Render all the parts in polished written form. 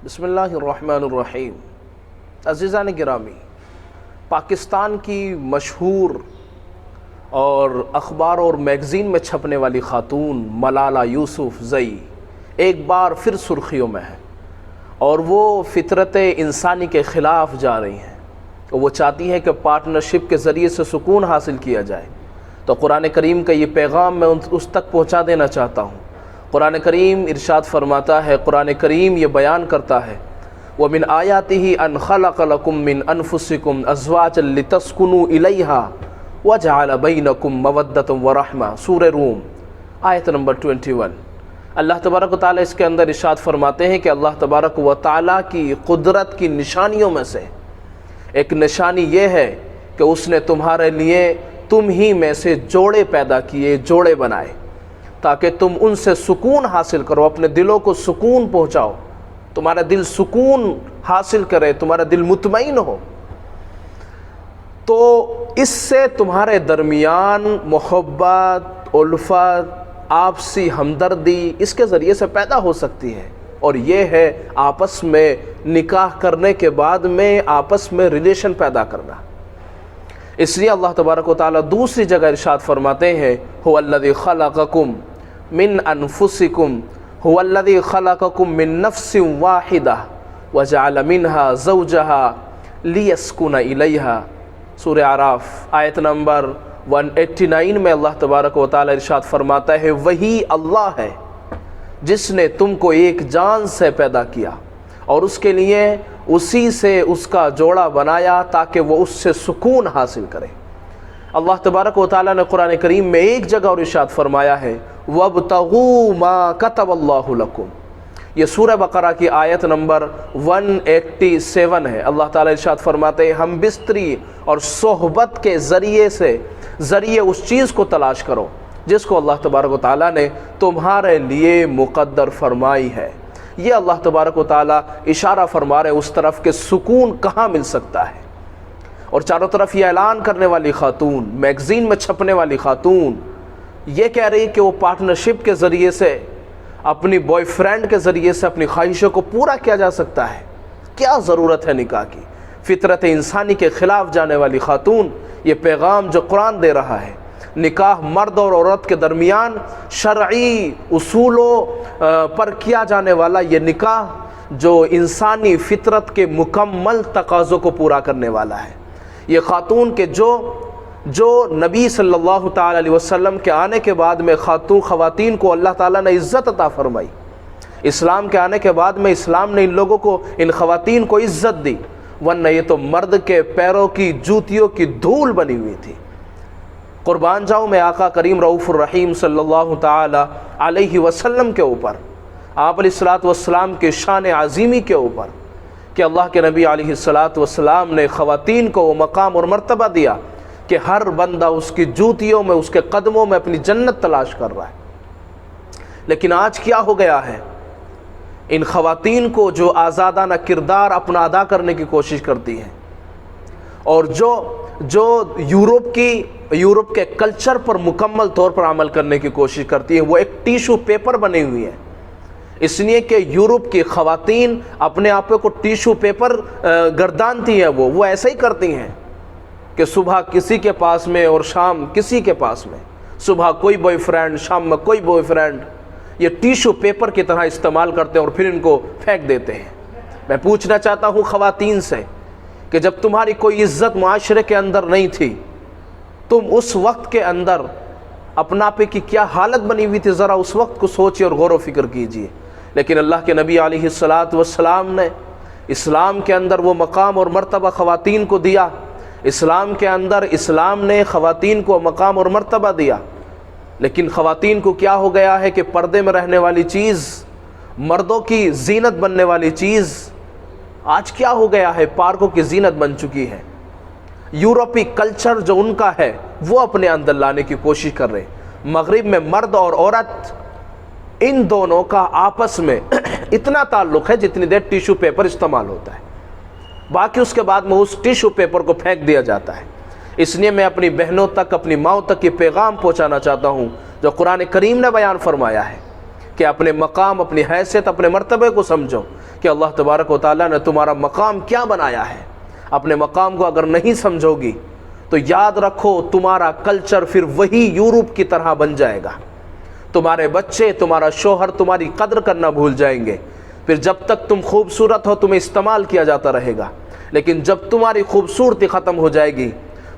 बिस्मिल्लाहिर्रहमानिर्रहीम। अज़ीज़ान गिरामी, पाकिस्तान की मशहूर और अखबार और मैगज़ीन में छपने वाली ख़ातून मलाला यूसुफ़ज़ई एक बार फिर सुर्खियों में है और वो फ़ितरत इंसानी के ख़िलाफ़ जा रही हैं। वो चाहती हैं कि पार्टनरशिप के ज़रिए से सुकून हासिल किया जाए। तो कुरान करीम का ये पैगाम मैं उस तक पहुँचा देना चाहता हूँ। कुरान करीम इरशाद फरमाता है, कुरान करीम ये बयान करता है, व मिन आयातिही अन खलक़ लकुम मिन अनफुसिकुम अज़वाजन लितस्कुनू इलैहा व जअल बैनकुम मवद्दतन व रहमा। सूरह रूम आयत नंबर 21। अल्लाह तबारक व तआला इसके अंदर इरशाद फरमाते हैं कि अल्लाह तबारक व तआला की कुदरत की निशानियों में से एक निशानी ये है कि उसने तुम्हारे लिए तुम ही में से जोड़े पैदा किए, जोड़े बनाए, ताकि तुम उनसे सुकून हासिल करो, अपने दिलों को सुकून पहुँचाओ, तुम्हारा दिल सुकून हासिल करे, तुम्हारा दिल मुतमईन हो। तो इससे तुम्हारे दरमियान मोहब्बत, उल्फत, आपसी हमदर्दी इसके ज़रिए से पैदा हो सकती है। और ये है आपस में निकाह करने के बाद में आपस में रिलेशन पैदा करना। इसलिए अल्लाह तबारक व तआला दूसरी जगह इरशाद फरमाते हैं, हुवल्लज़ी खलक़कुम मिन अनफुसिकुम हुवल्लज़ी खलक़कुम मिन नफ्सिन वाहिदा व जअल मिनहा ज़ौजहा लियस्कुना इलैहा। सूरह आराफ आयत नंबर 189 में अल्लाह तबारक व तआला इरशाद फरमाता है, वही अल्लाह है जिसने तुमको एक जान से पैदा किया और उसके लिए उसी से उसका जोड़ा बनाया ताकि वो उससे सुकून हासिल करे। अल्लाह तबारक व तआला ने कुरान करीम में एक जगह और इरशाद फरमाया है, वब्तगू मा कतबल्लाहु लकुम। ये सूरह बकरा की आयत नंबर 187 है। अल्लाह ताला इरशाद फरमाते हैं, हम बिस्तरी और सोहबत के ज़रिए उस चीज़ को तलाश करो जिसको अल्लाह तबारक व तआला ने तुम्हारे लिए मुक़द्दर फरमाई है। ये अल्लाह तबारक व तआला इशारा फरमा रहे उस तरफ के सुकून कहाँ मिल सकता है। और चारों तरफ ये ऐलान करने वाली ख़ातून, मैगज़ीन में छपने वाली ख़ातून ये कह रही कि वो पार्टनरशिप के ज़रिए से, अपनी बॉयफ्रेंड के ज़रिए से अपनी ख्वाहिशों को पूरा किया जा सकता है। क्या ज़रूरत है निकाह की। फ़ितरत इंसानी के ख़िलाफ़ जाने वाली ख़ातून ये पैगाम जो कुरान दे रहा है, निकाह मर्द और औरत के दरमियान शरई उसूलों पर किया जाने वाला ये निकाह जो इंसानी फ़ितरत के मुकम्मल तकाज़ों को पूरा करने वाला है। ये ख़ातून के जो नबी सल्लल्लाहु ताला अलैहि वसल्लम के आने के बाद में ख़वातीन को अल्लाह ताला ने इज़्ज़त अता फ़रमाई। इस्लाम के आने के बाद में इस्लाम ने इन लोगों को, इन ख़वातीन को इज़्ज़त दी, वरना ये तो मर्द के पैरों की जूतियों की धूल बनी हुई थी। कुर्बान जाऊँ मैं आका करीम रऊफ़ुर रहीम सल्लल्लाहु ताला अलैहि वसल्लम के ऊपर, आप अलैहिस्सलातु वस्सलाम के शान अज़ीमी के ऊपर कि अल्लाह के नबी अलैहिस्सलातु वस्सलाम ने ख़वातीन को वो मकाम और मर्तबा दिया कि हर बंदा उसकी जूतियों में, उसके कदमों में अपनी जन्नत तलाश कर रहा है। लेकिन आज क्या हो गया है, इन ख़वातीन को जो आज़ादाना किरदार अपना अदा करने की कोशिश करती हैं और जो यूरोप के कल्चर पर मुकम्मल तौर पर अमल करने की कोशिश करती है, वो एक टिशू पेपर बनी हुई है। इसलिए कि यूरोप की ख़वातीन अपने आप को टिशू पेपर गर्दानती हैं। वो ऐसा ही करती हैं कि सुबह किसी के पास में और शाम किसी के पास में, सुबह कोई बॉयफ्रेंड, शाम में कोई बॉयफ्रेंड, ये टिशू पेपर की तरह इस्तेमाल करते हैं और फिर इनको फेंक देते हैं। मैं पूछना चाहता हूँ ख़वातीन से कि जब तुम्हारी कोई इज़्ज़त माशरे के अंदर नहीं थी, तुम उस वक्त के अंदर अपनापे की क्या हालत बनी हुई थी, ज़रा उस वक्त को सोचिए और गौर व फिक्र कीजिए। लेकिन अल्लाह के नबी अलैहिस्सलातु वस्सलाम ने इस्लाम के अंदर वो मकाम और मर्तबा ख़वातीन को दिया। इस्लाम के अंदर इस्लाम ने ख़वातीन को मकाम और मर्तबा दिया। लेकिन ख़वातीन को क्या हो गया है कि पर्दे में रहने वाली चीज़, मर्दों की जीनत बनने वाली चीज़ आज क्या हो गया है, पार्कों की जीनत बन चुकी है। यूरोपी कल्चर जो उनका है वो अपने अंदर लाने की कोशिश कर रहे हैं। मगरिब में मर्द और औरत, इन दोनों का आपस में इतना ताल्लुक़ है जितनी देर टिशू पेपर इस्तेमाल होता है, बाकी उसके बाद में उस टिशू पेपर को फेंक दिया जाता है। इसलिए मैं अपनी बहनों तक, अपनी माँओं तक ये पैगाम पहुँचाना चाहता हूँ जो कुरान करीम ने बयान फरमाया है कि अपने मकाम, अपनी हैसियत, अपने मर्तबे को समझो کہ اللہ تبارک و تعالیٰ نے تمہارا مقام کیا بنایا ہے۔ اپنے مقام کو اگر نہیں سمجھو گی تو یاد رکھو تمہارا کلچر پھر وہی یورپ کی طرح بن جائے گا۔ تمہارے بچے، تمہارا شوہر تمہاری قدر کرنا بھول جائیں گے۔ پھر جب تک تم خوبصورت ہو تمہیں استعمال کیا جاتا رہے گا، لیکن جب تمہاری خوبصورتی ختم ہو جائے گی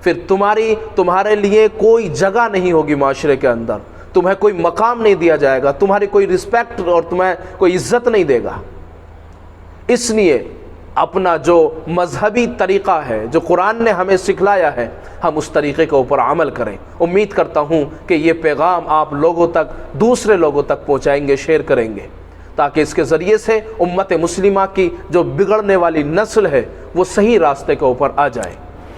پھر تمہارے لیے کوئی جگہ نہیں ہوگی معاشرے کے اندر، تمہیں کوئی مقام نہیں دیا جائے گا، تمہاری کوئی رسپیکٹ اور تمہیں کوئی عزت نہیں دے گا۔ اس لیے اپنا جو مذہبی طریقہ ہے، جو قرآن نے ہمیں سکھلایا ہے، ہم اس طریقے کے اوپر عمل کریں۔ امید کرتا ہوں کہ یہ پیغام آپ لوگوں تک، دوسرے لوگوں تک پہنچائیں گے، شیئر کریں گے، تاکہ اس کے ذریعے سے امت مسلمہ کی جو بگڑنے والی نسل ہے وہ صحیح راستے کے اوپر آ جائے۔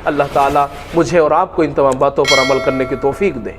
اللہ تعالیٰ مجھے اور آپ کو ان تمام باتوں پر عمل کرنے کی توفیق دے۔